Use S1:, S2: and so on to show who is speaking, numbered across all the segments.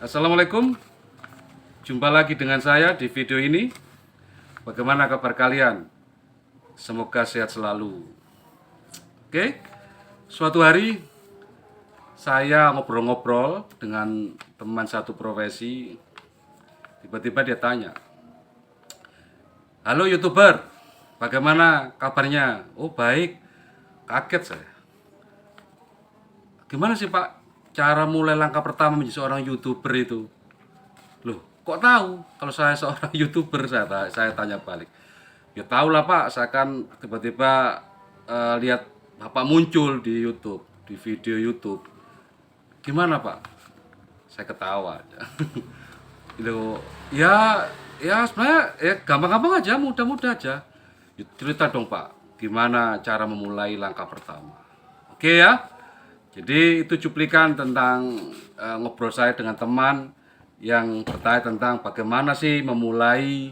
S1: Assalamualaikum, jumpa lagi dengan saya di video ini. Bagaimana kabar kalian? Semoga sehat selalu. Oke, suatu hari saya ngobrol-ngobrol dengan teman satu profesi. Tiba-tiba dia tanya, "Halo YouTuber, bagaimana kabarnya?" "Oh baik." Kaget saya. "Gimana sih Pak cara mulai langkah pertama menjadi seorang YouTuber itu?" "Loh, kok tahu kalau saya seorang YouTuber?" Saya tanya balik. "Ya tahu lah Pak, saya kan tiba-tiba lihat Bapak muncul di YouTube, di video YouTube." "Gimana Pak?" Saya ketawa aja. Itu ya ya sebenarnya ya gampang-gampang aja, mudah-mudah aja. "Ya, cerita dong Pak, gimana cara memulai langkah pertama?" Oke ya. Jadi itu cuplikan tentang ngobrol saya dengan teman yang bertanya tentang bagaimana sih memulai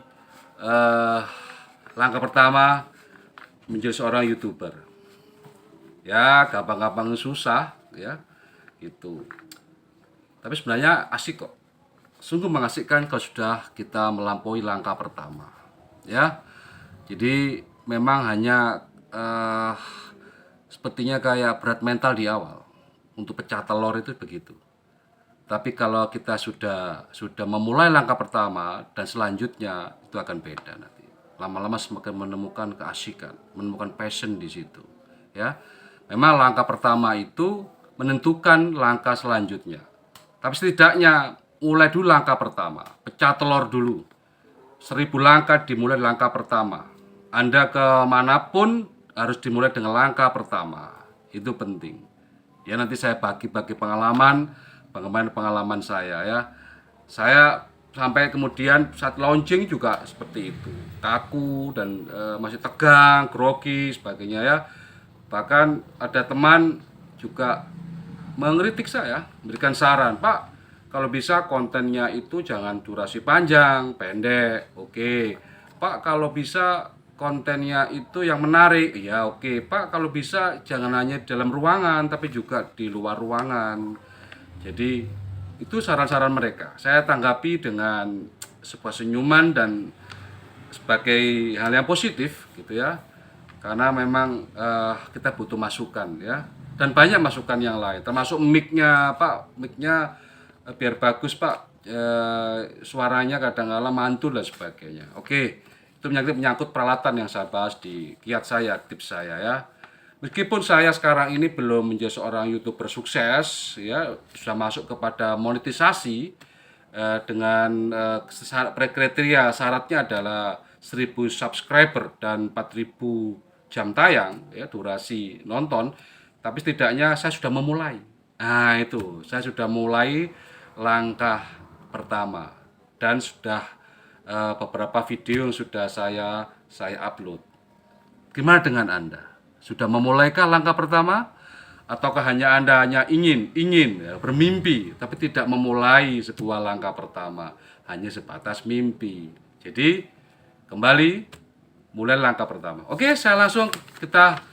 S1: eh, langkah pertama menjadi seorang YouTuber. Ya, gampang-gampang susah ya. Itu. Tapi sebenarnya asik kok. Sungguh mengasihkan kalau sudah kita melampaui langkah pertama. Ya. Jadi memang hanya sepertinya kayak berat mental di awal. Untuk pecah telur itu begitu. Tapi kalau kita sudah memulai langkah pertama dan selanjutnya itu akan beda nanti. Lama-lama semakin menemukan keasikan, menemukan passion di situ. Ya, memang langkah pertama itu menentukan langkah selanjutnya. Tapi setidaknya mulai dulu langkah pertama, pecah telur dulu. 1.000 langkah dimulai langkah pertama. Anda kemanapun harus dimulai dengan langkah pertama. Itu penting. Ya nanti saya bagi-bagi pengalaman saya ya. Saya sampai kemudian saat launching juga seperti itu, kaku dan masih tegang, grogi sebagainya ya. Bahkan ada teman juga mengkritik saya, memberikan saran, "Pak, kalau bisa kontennya itu jangan durasi panjang, pendek." Oke. "Pak, kalau bisa kontennya itu yang menarik." Ya oke. "Pak, kalau bisa jangan hanya di dalam ruangan tapi juga di luar ruangan." Jadi itu saran-saran mereka. Saya tanggapi dengan sebuah senyuman dan sebagai hal yang positif gitu ya. Karena memang kita butuh masukan ya. Dan banyak masukan yang lain, termasuk mic-nya, "Pak, mic-nya biar bagus Pak, suaranya kadang-kala mantul dan sebagainya." Oke, itu menyangkut peralatan yang saya bahas di kiat saya, tips saya ya. Meskipun saya sekarang ini belum menjadi seorang YouTuber sukses ya, sudah masuk kepada monetisasi dengan kriteria syaratnya adalah 1.000 subscriber dan 4.000 jam tayang ya, durasi nonton, tapi setidaknya saya sudah memulai. Nah, itu, saya sudah mulai langkah pertama dan sudah beberapa video yang sudah saya upload. Gimana dengan Anda? Sudah memulaikah langkah pertama? Ataukah Anda hanya ingin ya, bermimpi, tapi tidak memulai sebuah langkah pertama, hanya sebatas mimpi. Jadi, kembali mulai langkah pertama. Oke, saya langsung kita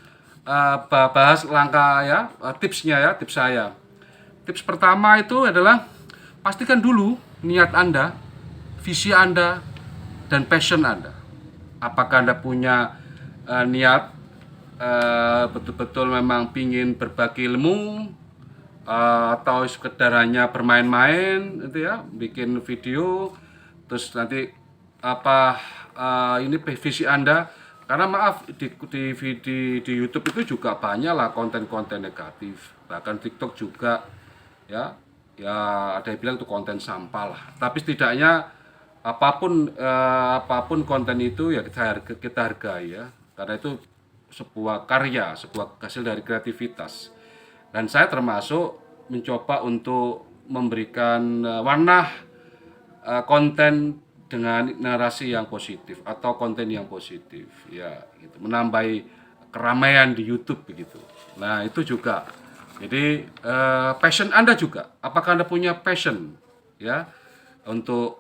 S1: bahas langkah ya, tipsnya ya, tips saya. Tips pertama itu adalah pastikan dulu niat Anda, visi Anda, dan passion Anda. Apakah Anda punya niat betul-betul memang pingin berbagi ilmu, atau sekedar hanya bermain-main itu ya, bikin video terus nanti apa ini visi Anda. Karena maaf di YouTube itu juga banyak lah konten-konten negatif, bahkan TikTok juga ya. Ya ada yang bilang itu konten sampah lah, tapi setidaknya apapun konten itu ya kita hargai ya, karena itu sebuah karya, sebuah hasil dari kreativitas. Dan saya termasuk mencoba untuk memberikan warna konten dengan narasi yang positif atau konten yang positif ya, gitu, menambah keramaian di YouTube begitu. Nah itu juga. Jadi passion Anda juga, apakah Anda punya passion ya untuk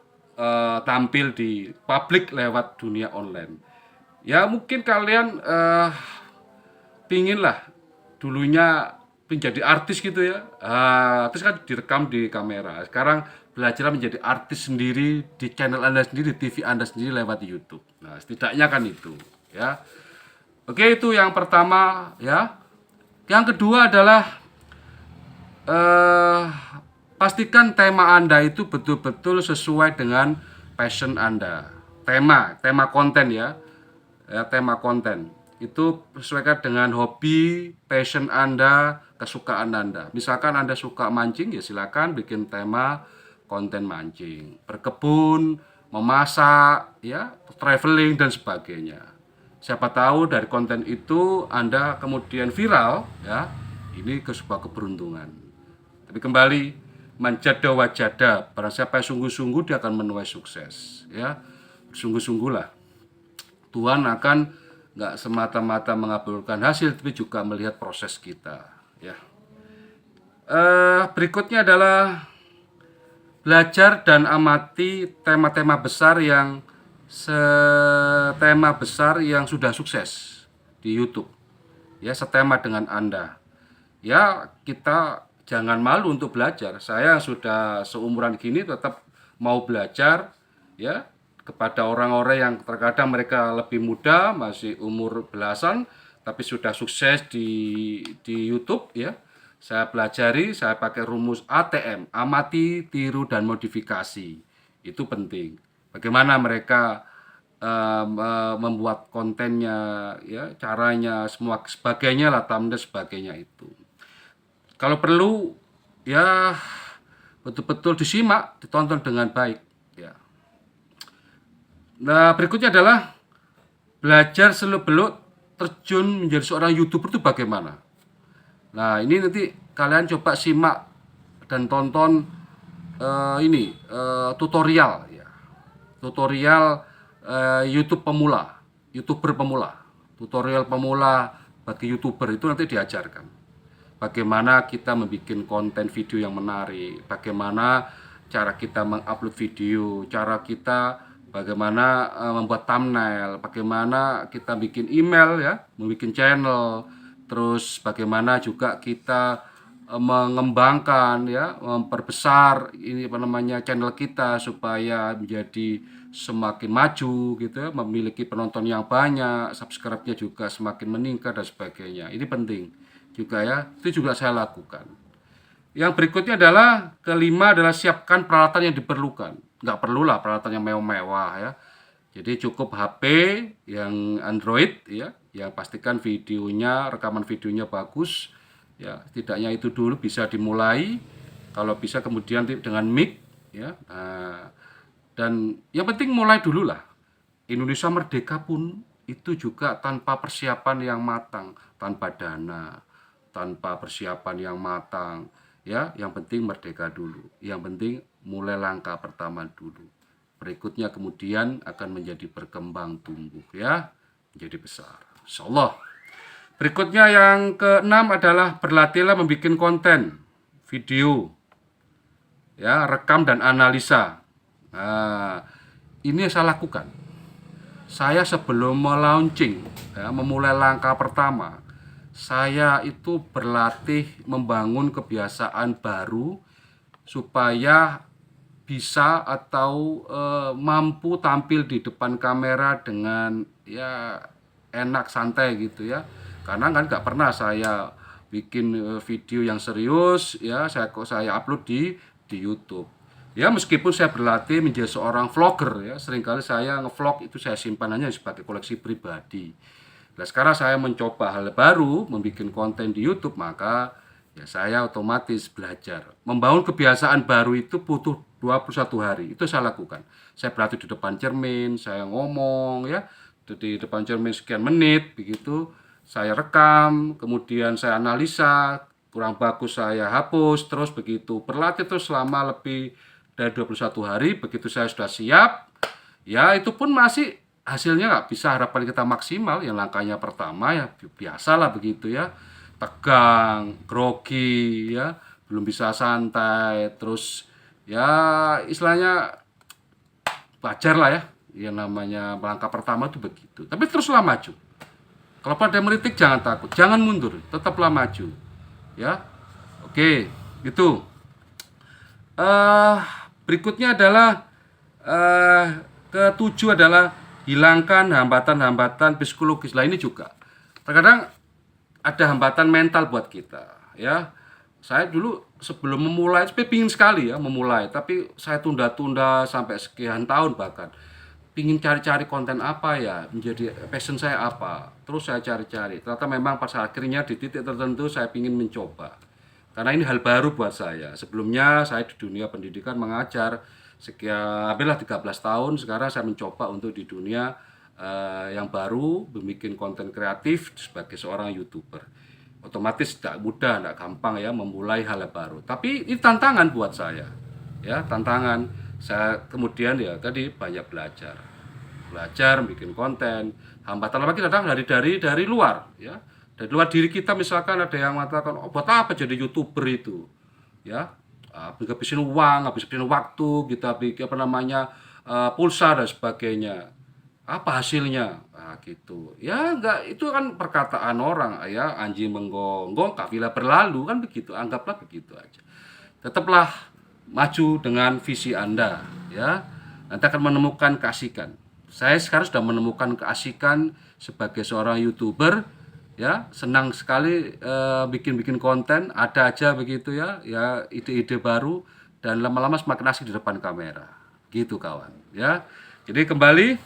S1: tampil di publik lewat dunia online. Ya mungkin kalian pingin lah dulunya menjadi artis gitu ya. Artis kan direkam di kamera. Sekarang belajar menjadi artis sendiri di channel Anda sendiri, di TV Anda sendiri lewat YouTube. Nah, setidaknya kan itu, ya. Oke, itu yang pertama, ya. Yang kedua adalah eh pastikan tema Anda itu betul-betul sesuai dengan passion Anda. Tema konten ya. Ya, tema konten. Itu sesuaikan dengan hobi, passion Anda, kesukaan Anda. Misalkan Anda suka mancing, ya silakan bikin tema konten mancing. Berkebun, memasak, ya, traveling dan sebagainya. Siapa tahu dari konten itu Anda kemudian viral, ya. Ini ke sebuah keberuntungan. Tapi kembali, manjada wajada, barang siapa yang sungguh-sungguh dia akan menuai sukses, ya. Sungguh-sungguhlah. Tuhan akan nggak semata-mata mengabulkan hasil, tapi juga melihat proses kita, ya. Berikutnya adalah belajar dan amati tema-tema besar yang sudah sukses di YouTube, ya, setema dengan Anda. Ya, kita jangan malu untuk belajar. Saya sudah seumuran gini tetap mau belajar, ya, kepada orang-orang yang terkadang mereka lebih muda, masih umur belasan, tapi sudah sukses di YouTube, ya. Saya pelajari, saya pakai rumus ATM, amati, tiru, dan modifikasi. Itu penting. Bagaimana mereka membuat kontennya, ya, caranya, semua sebagainya lah, thumbnail sebagainya itu. Kalau perlu, ya, betul-betul disimak, ditonton dengan baik, ya. Nah, berikutnya adalah belajar seluk-beluk terjun menjadi seorang YouTuber itu bagaimana. Nah, ini nanti kalian coba simak dan tonton tutorial, ya. Tutorial YouTube pemula, YouTuber pemula. Tutorial pemula bagi YouTuber itu nanti diajarkan. Bagaimana kita membuat konten video yang menarik, bagaimana cara kita mengupload video, cara kita bagaimana membuat thumbnail, bagaimana kita bikin email, ya, membuat channel, terus bagaimana juga kita mengembangkan, ya, memperbesar channel kita supaya menjadi semakin maju gitu, ya, memiliki penonton yang banyak, subscribe-nya juga semakin meningkat dan sebagainya. Ini penting juga, ya, itu juga saya lakukan. Yang berikutnya adalah kelima adalah siapkan peralatan yang diperlukan. Nggak perlulah peralatan yang mewah-mewah, ya. Jadi cukup HP yang Android, ya, yang pastikan videonya, rekaman videonya bagus, ya. Setidaknya itu dulu bisa dimulai. Kalau bisa kemudian dengan mic, ya. Nah, dan yang penting mulai dulu lah. Indonesia merdeka pun itu juga tanpa persiapan yang matang, tanpa dana, tanpa persiapan yang matang, ya. Yang penting merdeka dulu, yang penting mulai langkah pertama dulu, berikutnya kemudian akan menjadi berkembang tumbuh, ya, menjadi besar, insyaallah. Berikutnya yang keenam adalah berlatihlah membuat konten video, ya, rekam dan analisa. Nah, ini yang saya lakukan. Saya sebelum melaunching, ya, memulai langkah pertama, saya itu berlatih membangun kebiasaan baru supaya bisa atau mampu tampil di depan kamera dengan, ya, enak, santai gitu, ya. Karena kan nggak pernah saya bikin video yang serius, ya, saya upload di YouTube. Ya, meskipun saya berlatih menjadi seorang vlogger, ya, seringkali saya ngevlog itu saya simpan hanya sebagai koleksi pribadi. Nah, sekarang saya mencoba hal baru, membuat konten di YouTube, maka, ya, saya otomatis belajar. Membangun kebiasaan baru itu butuh 21 hari, itu saya lakukan. Saya berlatih di depan cermin, saya ngomong, ya, di depan cermin sekian menit, begitu. Saya rekam, kemudian saya analisa, kurang bagus saya hapus, terus begitu. Berlatih terus selama lebih dari 21 hari, begitu saya sudah siap, ya, itu pun masih hasilnya nggak bisa harapan kita maksimal. Yang langkahnya pertama, ya, biasalah begitu, ya, tegang, grogi, ya, belum bisa santai, terus, ya, istilahnya wajar lah, ya, yang namanya langkah pertama itu begitu. Tapi teruslah maju. Kalau pada meritik jangan takut, jangan mundur, tetaplah maju. Ya, oke, itu. eh Berikutnya adalah ketujuh adalah hilangkan hambatan-hambatan psikologis. Lah ini juga terkadang ada hambatan mental buat kita, ya. Saya dulu sebelum memulai, saya pingin sekali ya memulai, tapi saya tunda-tunda sampai sekian tahun bahkan. Pingin cari-cari konten apa ya, menjadi passion saya apa. Terus saya cari-cari. Ternyata memang pada akhirnya di titik tertentu saya pingin mencoba. Karena ini hal baru buat saya. Sebelumnya saya di dunia pendidikan mengajar sekian hampirlah 13 tahun. Sekarang saya mencoba untuk di dunia yang baru, bikin konten kreatif sebagai seorang YouTuber. Otomatis tidak mudah, tidak gampang ya memulai hal yang baru. Tapi ini tantangan buat saya. Ya, tantangan. Saya kemudian ya tadi banyak belajar bikin konten. Hambatan lagi kadang dari luar ya, dari luar diri kita. Misalkan ada yang mengatakan, oh buat apa jadi YouTuber itu ya, habisin uang, habisin waktu, kita bikin apa namanya, pulsa dan sebagainya, apa hasilnya, gitu ya. Enggak, itu kan perkataan orang ya, anjing menggonggong kafilah berlalu, kan begitu, anggaplah begitu aja. Tetaplah maju dengan visi Anda ya, nanti akan menemukan keasikan. Saya sekarang sudah menemukan keasikan sebagai seorang YouTuber ya. Senang sekali bikin-bikin konten, ada aja begitu ya, ya ide-ide baru, dan lama-lama semakin asik di depan kamera gitu kawan ya. Jadi kembali,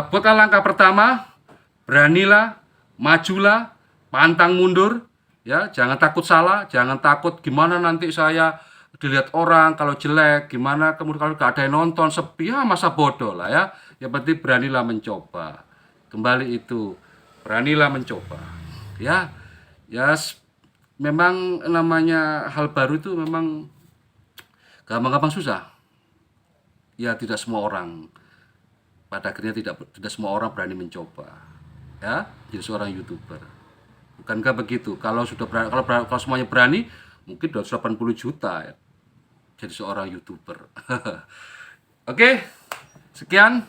S1: buatlah langkah pertama, beranilah, majulah, pantang mundur, ya, jangan takut salah, jangan takut gimana nanti saya dilihat orang kalau jelek, gimana kemudian kalau gak ada yang nonton, sepi, ya masa bodoh lah ya. Yang penting beranilah mencoba. Kembali itu, beranilah mencoba. Ya, ya memang namanya hal baru itu memang gampang-gampang susah. Ya tidak semua orang, pada akhirnya tidak semua orang berani mencoba ya jadi seorang YouTuber. Bukankah begitu? Kalau sudah berani, kalau semuanya berani, mungkin 280 juta ya jadi seorang YouTuber. Oke, sekian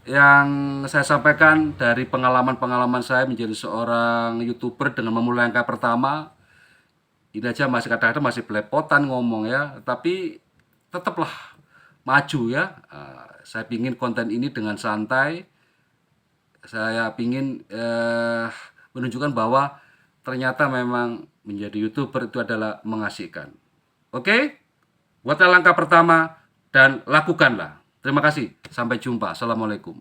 S1: yang saya sampaikan dari pengalaman-pengalaman saya menjadi seorang YouTuber dengan memulai langkah pertama. Ini aja masih kadang-kadang masih belepotan ngomong ya, tapi tetaplah maju ya. Saya pingin konten ini dengan santai. Saya pingin menunjukkan bahwa ternyata memang menjadi YouTuber itu adalah mengasihkan. Oke? Buatlah langkah pertama dan lakukanlah. Terima kasih. Sampai jumpa. Assalamualaikum.